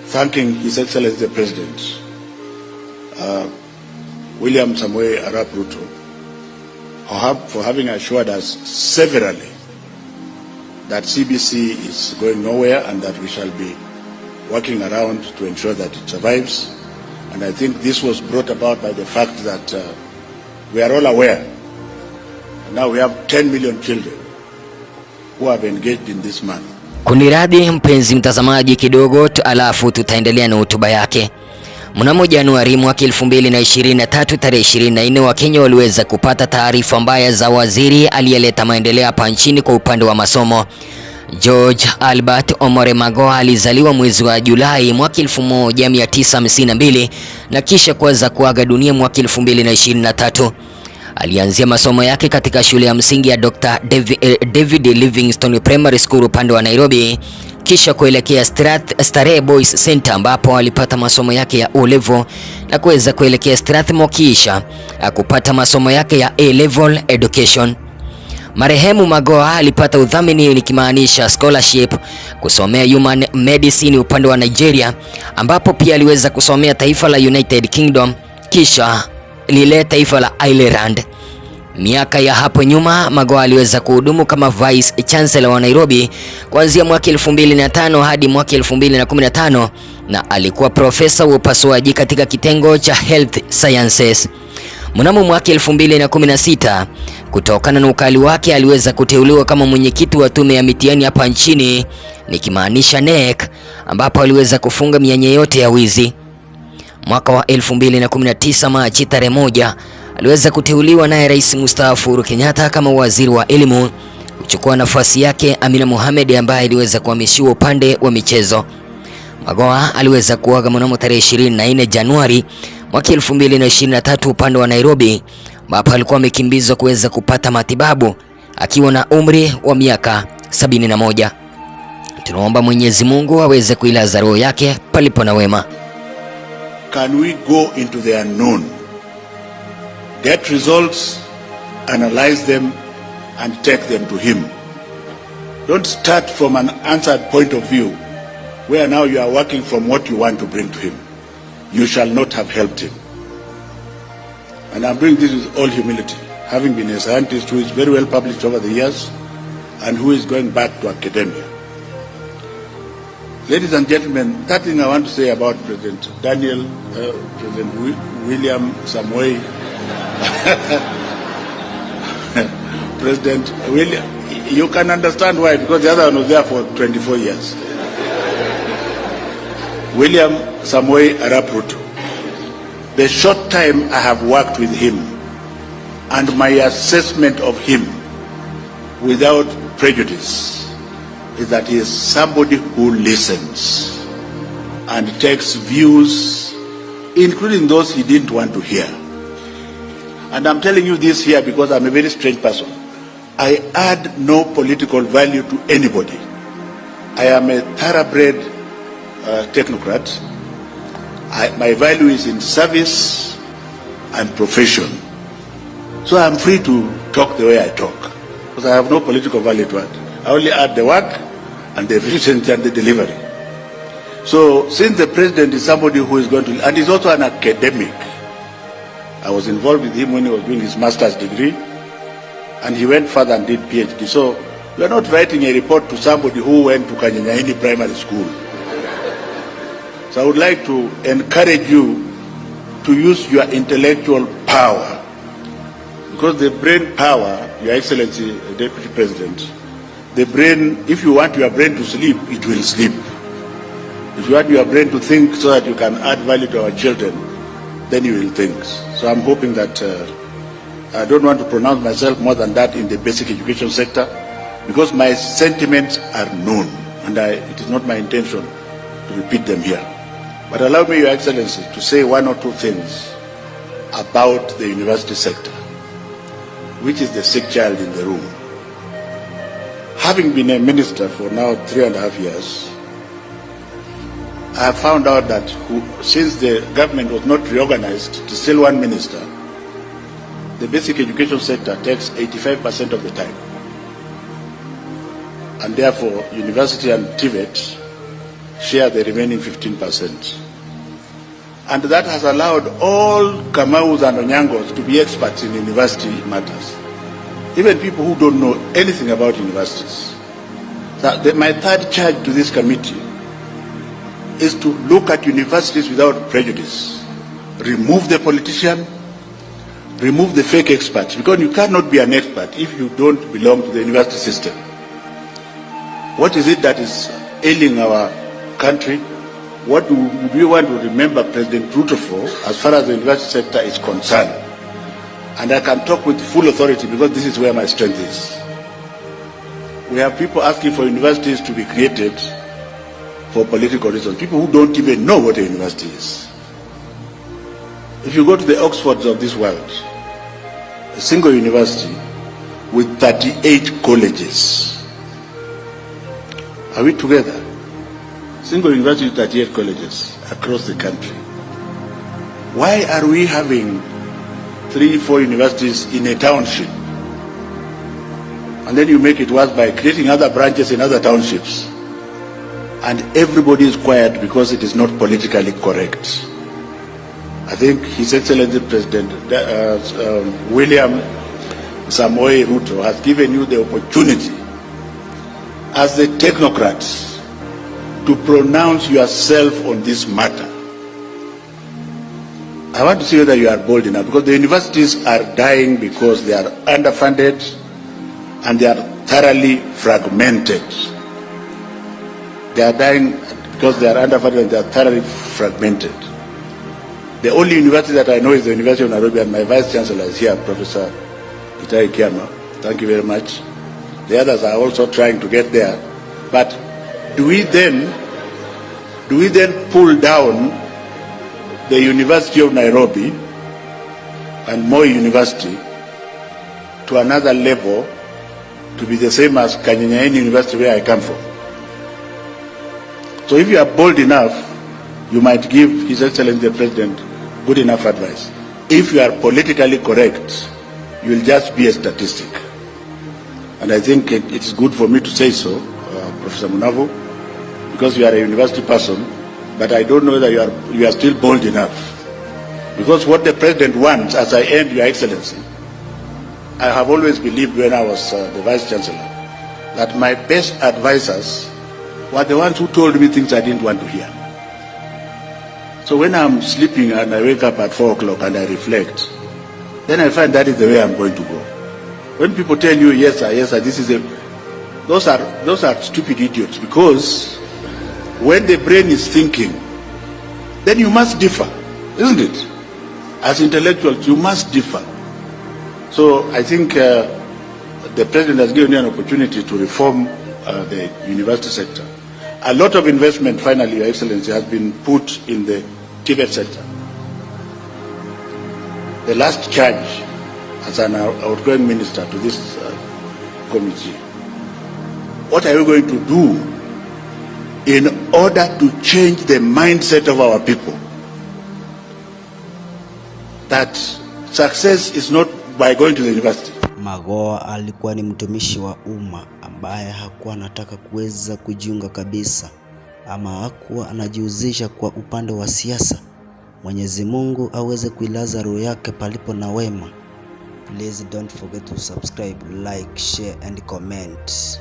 thanking His Excellency the President, William Samoei Arap Ruto, for having assured us severally that CBC is going nowhere and that we shall be working around to ensure that it survives. And I think this was brought about by the fact that we are all aware. Now we have 10 million children who have engaged in this manner. Kuniradhi mpenzi mtazamaji kidogo, alafu tutaendelea na hotuba yake. Mnamo Januari mwaka 2023 tarehe 24, Wakenya waliweza kupata taarifa mbaya za waziri aliyeleta maendeleo hapa nchini kwa upande wa masomo. George Albert Omore Magoha alizaliwa mwezi wa Julai mwaka 1952 na kisha kuweza kuaga dunia mwaka 2023. Alianzia masomo yake katika shule ya msingi ya Dr. David Livingstone Primary School upande wa Nairobi, kisha kuelekea Starehe Boys Center ambapo alipata masomo yake ya O-level na kuweza kuelekea Strathmore kisha kupata masomo yake ya A-level education. Marehemu Magoha alipata udhamini nikimaanisha scholarship kusomea human medicine upande wa Nigeria, ambapo pia aliweza kusomea taifa la United Kingdom kisha lile taifa la Ireland. Miaka ya hapo nyuma Magoha aliweza kuhudumu kama Vice Chancellor wa Nairobi kuanzia mwaka 2005 hadi mwaka 2015 na alikuwa profesa wa upasuaji katika kitengo cha Health Sciences. Mnamo mwaka 2016 kutokana na ukali wake aliweza kuteuliwa kama mwenyekiti wa tume ya mitihani hapa nchini nikimaanisha NEC, ambapo aliweza kufunga mianya yote ya wizi. Mwaka wa 2019 Machi tarehe 1 aliweza kuteuliwa naye Rais mstaafu Uhuru Kenyatta kama waziri wa elimu, kuchukua nafasi yake Amina Mohamed ambaye aliweza kuhamishiwa upande wa michezo. Magoha aliweza kuaga mnamo tarehe 24 Januari mwaka 2023 upande wa Nairobi, ambapo alikuwa amekimbizwa kuweza kupata matibabu akiwa na umri wa miaka 71. Tunaomba Mwenyezi Mungu aweze kuilaza roho yake palipo na wema. Can we go into the unknown, get results, analyze them and take them to him? Don't start from an answered point of view where now you are working from what you want to bring to him. You shall not have helped him. And I'm doing this with all humility, having been a scientist who is very well published over the years and who is going back to academia. Ladies and gentlemen, that thing I want to say about President William Samoei, President William, you can understand why, because the other one was there for 24 years. William Samoei Arap Ruto. The short time I have worked with him and my assessment of him without prejudice is that he is somebody who listens and takes views, including those he didn't want to hear. And I'm telling you this here because I'm a very strange person. I add no political value to anybody. I am a thoroughbred technocrat. My value is in service and profession. So I'm free to talk the way I talk because I have no political value to add. I only add the work and the efficiency and the delivery. So since the president is somebody who is going to, and he's also an academic, I was involved with him when he was doing his master's degree and he went further and did PhD. So we are not writing a report to somebody who went to Kanyanyaini Primary School. So I would like to encourage you to use your intellectual power, because the brain power, Your Excellency, Deputy President, the brain, if you want your brain to sleep, it will sleep. If you want your brain to think so that you can add value to our children, then you will think. So I'm hoping that, I don't want to pronounce myself more than that in the basic education sector, because my sentiments are known, and it is not my intention to repeat them here. But allow me, Your Excellency, to say one or two things about the university sector, which is the sick child in the room. Having been a minister for now 3.5 years, I have found out that since the government was not reorganized to still one minister, the basic education sector takes 85% of the time. And therefore, university and TVET share the remaining 15%. And that has allowed all Kamaus and Onyangos to be experts in university matters, even people who don't know anything about universities. My third charge to this committee is to look at universities without prejudice. Remove the politician, remove the fake experts, because you cannot be an expert if you don't belong to the university system. What is it that is ailing our country? What do we want to remember President Ruto for as far as the university sector is concerned? And I can talk with full authority because this is where my strength is. We have people asking for universities to be created for political reasons, people who don't even know what a university is. If you go to the Oxfords of this world, a single university with 38 colleges. Are we together? Single university with 38 colleges across the country. Why are we having 3-4 universities in a township? And then you make it worse by creating other branches in other townships. And everybody is quiet because it is not politically correct. I think His Excellency President William Samoei Ruto has given you the opportunity as the technocrats to pronounce yourself on this matter. I want to see whether you are bold enough, because the universities are dying because they are underfunded and they are thoroughly fragmented. They are dying because they are underfunded and they are thoroughly fragmented. The only university that I know is the University of Nairobi, and my Vice Chancellor is here, Professor Itai Kiama. Thank you very much. The others are also trying to get there. But do we then pull down the University of Nairobi and Moi University to another level to be the same as Kanyanyaini University, where I come from? So if you are bold enough, you might give His Excellency the President good enough advice. If you are politically correct, you will just be a statistic. And I think it is good for me to say so, Professor Munavo, because you are a university person, but I don't know whether you are still bold enough. Because what the President wants, as I end, Your Excellency, I have always believed when I was the Vice Chancellor, that my best advisors were the ones who told me things I didn't want to hear. So when I'm sleeping and I wake up at 4 o'clock and I reflect, then I find that is the way I'm going to go. When people tell you, yes sir, this is those are stupid idiots, because when the brain is thinking, then you must differ, isn't it? As intellectuals, you must differ. So I think the President has given you an opportunity to reform the university sector. A lot of investment, finally, Your Excellency, has been put in the Tibet sector. The last charge as an outgoing minister to this committee, what are you going to do in order to change the mindset of our people? That success is not by going to the university. Magoha alikuwa ni mtumishi wa umma ambaye hakuwa anataka kuweza kujiunga kabisa, ama hakuwa anajihusisha kwa upande wa siasa. Mwenyezi Mungu aweze kuilaza roho yake palipo na wema. Please don't forget to subscribe, like, share and comment.